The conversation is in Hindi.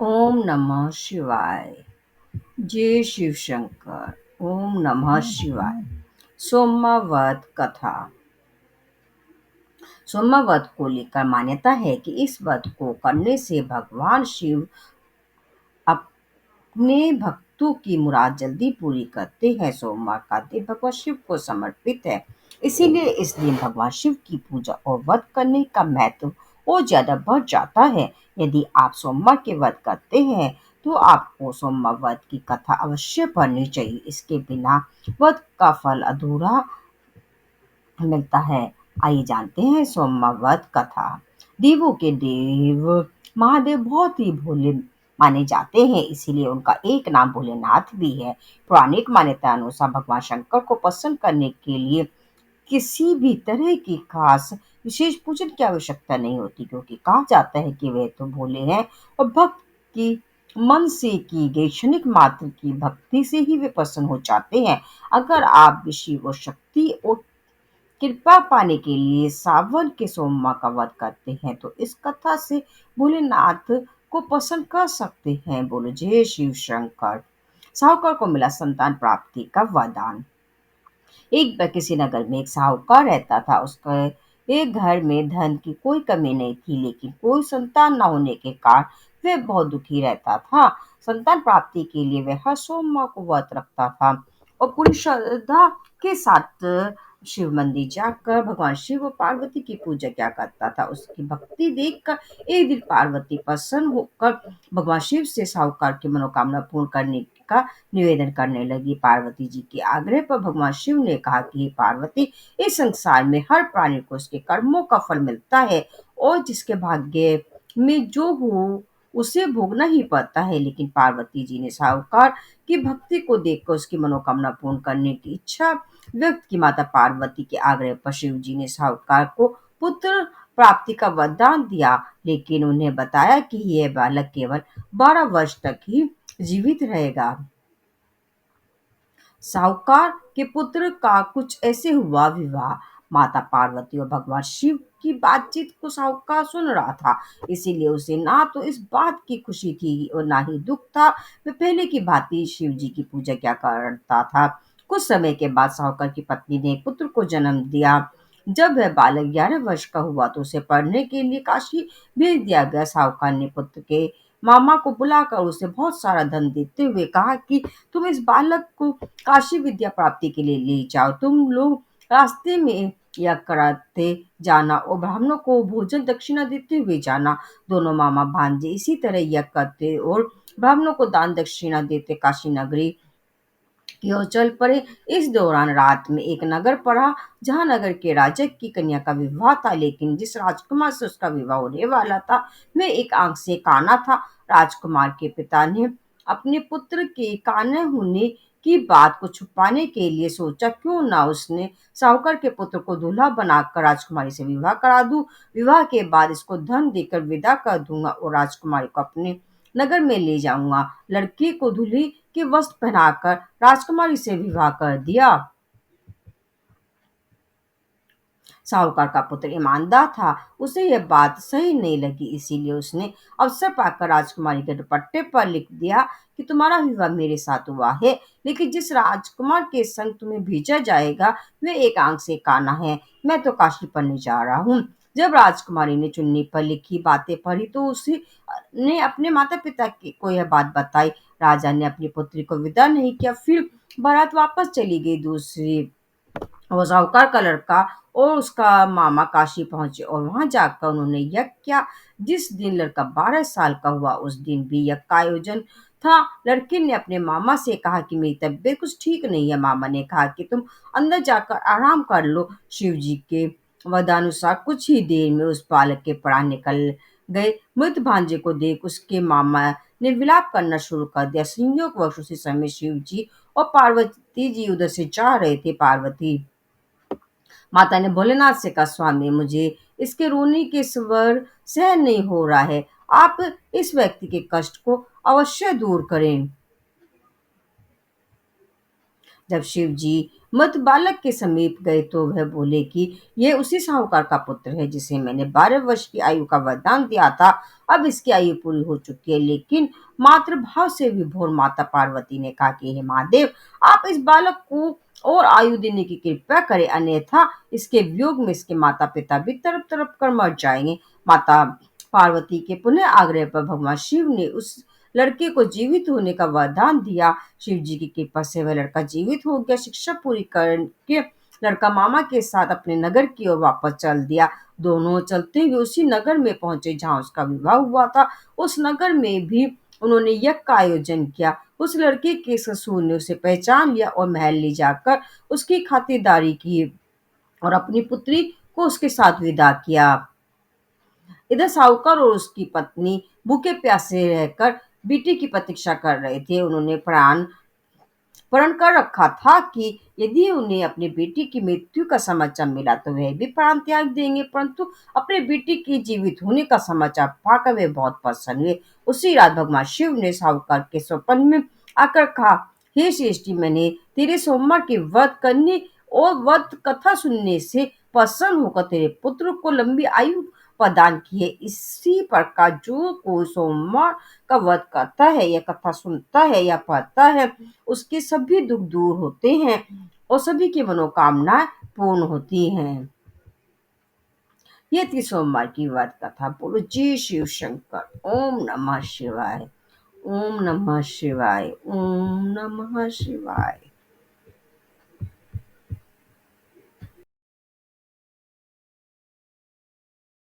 ओम नमः शिवाय। जय शिव शंकर। ओम नमः शिवाय। सोमवत कथा। सोमवत को लेकर मान्यता है कि इस व्रत को करने से भगवान शिव अपने भक्तों की मुराद जल्दी पूरी करते हैं। सोमवार का दिन भगवान शिव को समर्पित है, इसीलिए इस दिन भगवान शिव की पूजा और व्रत करने का महत्व और ज्यादा बढ़ जाता है। यदि आप सोमवार के व्रत करते हैं तो आपको सोमवार व्रत की कथा अवश्य पढ़नी चाहिए। इसके बिना व्रत का फल अधूरा मिलता है। आइए जानते हैं सोमवार व्रत कथा। देवों के देव महादेव बहुत ही भोले माने जाते हैं, इसीलिए उनका एक नाम भोलेनाथ भी है। पौराणिक मान्यता अनुसार भगवान शंकर को प्रसन्न करने के लिए किसी भी तरह की खास विशेष पूजन की आवश्यकता नहीं होती, क्योंकि कहा जाता है कि वे तो भोले हैं और भक्त की मन से की गई क्षणिक मात्र की भक्ति से ही वे प्रसन्न हो जाते हैं। अगर आप शिव और शक्ति और कृपा पाने के लिए सावन के सोमवार का व्रत करते हैं तो इस कथा से भोलेनाथ को प्रसन्न कर सकते हैं। बोलो जय शिव शंकर। साहूकार को मिला संतान प्राप्ति का वरदान। एक बार किसी नगर में एक साहूकार रहता था। उसके एक घर में धन की कोई कमी नहीं थी, लेकिन कोई संतान न होने के कारण वह बहुत दुखी रहता था। संतान प्राप्ति के लिए वह हर सोमवार को व्रत रखता था और पूरी श्रद्धा के साथ शिव मंदिर जाकर भगवान शिव और पार्वती की पूजा किया करता था। उसकी भक्ति देखकर एक दिन पार्वती प्रसन्न होकर भगवान शिव से साहूकार की मनोकामना पूर्ण करने का निवेदन करने लगी। पार्वती जी के आग्रह पर भगवान शिव ने कहा कि हे पार्वती, इस संसार में हर प्राणी को उसके कर्मों का फल मिलता है और जिसके भाग्य में जो हो उसे भोगना ही पड़ता है। लेकिन पार्वती जी ने साहूकार की भक्ति को देखकर उसकी मनोकामना पूर्ण करने की इच्छा व्यक्त की। माता पार्वती के आग्रह पर शिव जी ने साहूकार को पुत्र प्राप्ति का वरदान दिया, लेकिन उन्हें बताया कि यह बालक केवल 12 वर्ष तक ही जीवित रहेगा। साहूकार के पुत्र का कुछ ऐसे हुआ विवाह। माता पार्वती और भगवान शिव की बातचीत को साहूकार सुन रहा था, इसीलिए उसे ना तो इस बात की खुशी थी और ना ही दुख था। वह पहले की भांति शिव जी की पूजा क्या करता था। कुछ समय के बाद साहूकार की पत्नी ने एक पुत्र को जन्म दिया। जब वह बालक 11 वर्ष का हुआ तो उसे पढ़ने के लिए काशी भेज दिया गया। साहूकार ने पुत्र के मामा को बुलाकर उसे बहुत सारा धन देते हुए कहा कि तुम इस बालक को काशी विद्या प्राप्ति के लिए ले जाओ। तुम लोग रास्ते में यज्ञ कराते जाना और ब्राह्मणों को भोजन दक्षिणा देते हुए जाना। दोनों मामा भांजे इसी तरह यज्ञ करते और ब्राह्मणों को दान दक्षिणा देते काशी नगरी की ओर चल पड़े। इस दौरान रात में एक नगर पड़ा जहां नगर के राजा की कन्या का विवाह था, लेकिन जिस राजकुमार से उसका विवाह होने वाला था वह एक आंख से काना था। राजकुमार के पिता ने अपने पुत्र के काने होने की बात को छुपाने के लिए सोचा क्यों ना उसने साहूकार के पुत्र को दूल्हा बनाकर राजकुमारी से विवाह करा दूं। विवाह के बाद इसको धन देकर विदा कर दूंगा और राजकुमारी को अपने नगर में ले जाऊंगा। लड़की को दूल्हे के वस्त्र पहनाकर राजकुमारी से विवाह कर दिया। साहूकार का पुत्र ईमानदार था, उसे यह बात सही नहीं लगी, इसीलिए उसने अवसर पाकर राजकुमारी के दुपट्टे पर लिख दिया कि तुम्हारा विवाह मेरे साथ हुआ है, लेकिन जिस राजकुमार के संग तुम्हें भेजा जाएगा वह एक आंख से काना है। मैं तो काशी पढ़ने जा रहा हूँ। जब राजकुमारी ने चुन्नी पर लिखी बातें पढ़ी तो उसे ने अपने माता पिता को यह बात बताई। राजा ने अपनी पुत्री को विदा नहीं किया। फिर बारात वापस चली गई। दूसरी वो साहूकार का लड़का और उसका मामा काशी पहुंचे और वहां जाकर उन्होंने यज्ञ किया। जिस दिन लड़का 12 साल का हुआ उस दिन भी यज्ञ का आयोजन था। लड़के ने अपने मामा से कहा कि मेरी तबीयत कुछ ठीक नहीं है। मामा ने कहा कि तुम अंदर जाकर आराम कर लो। शिव जी के वदानुसार कुछ ही देर में उस बालक के प्राण निकल गए। मृत भांजे को देख उसके मामा ने विलाप करना शुरू कर दिया। संयोगवश उसी समय शिव जी और पार्वती जी उधर से जा रहे थे। पार्वती माता ने भोलेनाथ से कहा, स्वामी मुझे इसके रोने के स्वर सहन नहीं हो रहा है, आप इस व्यक्ति के कष्ट को अवश्य दूर करें। जब शिव जी मृत बालक के समीप गए तो वह बोले कि यह उसी साहूकार का पुत्र है जिसे मैंने 12 वर्ष की आयु का वरदान दिया था। अब इसकी आयु पूरी हो चुकी है, लेकिन मातृभाव से विभोर माता पार्वती ने कहा कि हे महादेव, आप इस बालक को और आयु देने की कृपा करें, अन्यथा इसके वियोग में इसके माता पिता भी तड़प तड़प कर मर जाएंगे। माता पार्वती के पुनः आग्रह पर भगवान शिव ने उस लड़के को जीवित होने का वरदान दिया। शिव जी की कृपा से वह लड़का जीवित हो गया। शिक्षा पूरी करके लड़का मामा के साथ अपने नगर की ओर वापस चल दिया। दोनों चलते हुए उसी नगर में पहुंचे जहां उसका विवाह हुआ था। उस नगर में भी उन्होंने यज्ञ का आयोजन किया। उस लड़के के ससुर ने उसे पहचान लिया और महल ले जाकर उसकी खातिरदारी की और अपनी पुत्री को उसके साथ विदा किया। इधर साहूकार और उसकी पत्नी भूखे प्यासे रहकर बेटे की प्रतीक्षा कर रहे थे। उन्होंने प्रण कर रखा था कि यदि उन्हें अपनी बेटी की मृत्यु का समाचार मिला तो वह भी प्राण त्याग देंगे, परंतु अपने बेटी के जीवित होने का समाचार पाकर वे बहुत प्रसन्न हुए। उसी रात भगवान शिव ने साहूकार के स्वप्न में आकर कहा, हे श्रेष्ठी, मैंने तेरे सोमवार के व्रत करने और व्रत कथा सुनने से प्रसन्न होकर तेरे पुत्र को लंबी आयु प्रदान की है। इसी प्रकार जो कोई सोमवार का व्रत करता है या कथा सुनता है या पढ़ता है, उसके सभी दुख दूर होते हैं और सभी की मनोकामनाएं पूर्ण होती हैं। ये थी सोमवार की व्रत कथा। बोलो जय शिव शंकर। ओम नमः शिवाय। ओम नमः शिवाय। ओम नमः शिवाय।